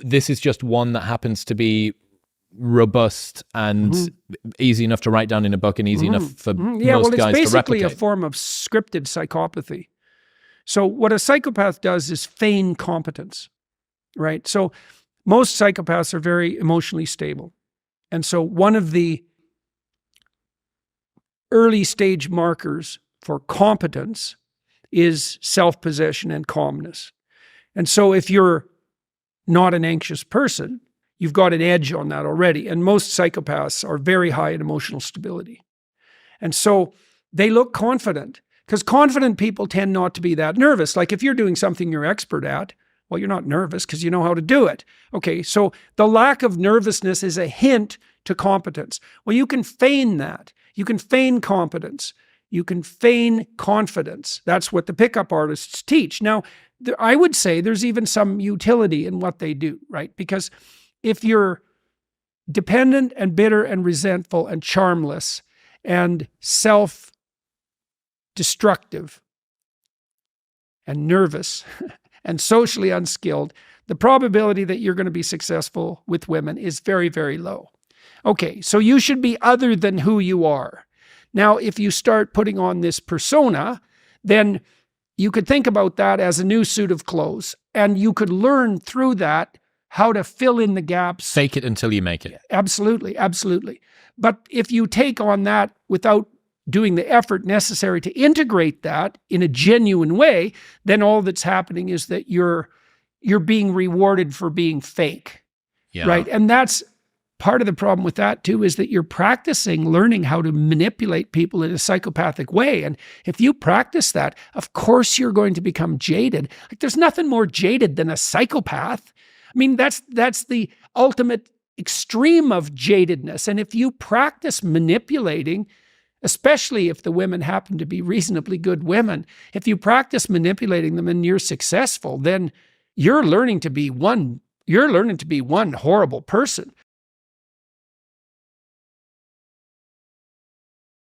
this is just one that happens to be robust and easy enough to write down in a book and easy enough for most guys to replicate. It's basically a form of scripted psychopathy. So what a psychopath does is feign competence, right? So most psychopaths are very emotionally stable. And so one of the early stage markers for competence is self-possession and calmness. And so if you're not an anxious person, you've got an edge on that already. And most psychopaths are very high in emotional stability. And so they look confident, because confident people tend not to be that nervous. Like if you're doing something you're expert at, well, you're not nervous because you know how to do it. Okay, so the lack of nervousness is a hint to competence. Well, you can feign that. You can feign competence. You can feign confidence. That's what the pickup artists teach. Now, I would say there's even some utility in what they do, right? Because if you're dependent and bitter and resentful and charmless and self-destructive and nervous and socially unskilled, the probability that you're going to be successful with women is very, very low. Okay, so you should be other than who you are. Now, if you start putting on this persona, then you could think about that as a new suit of clothes, and you could learn through that how to fill in the gaps. Fake it until you make it. Absolutely, absolutely. But if you take on that without doing the effort necessary to integrate that in a genuine way, then all that's happening is that you're being rewarded for being fake, right? And that's part of the problem with that too, is that you're practicing learning how to manipulate people in a psychopathic way. And if you practice that, of course you're going to become jaded. Like there's nothing more jaded than a psychopath. I mean, that's the ultimate extreme of jadedness. And if you practice manipulating, especially if the women happen to be reasonably good women, if you practice manipulating them and you're successful, then you're learning to be one horrible person.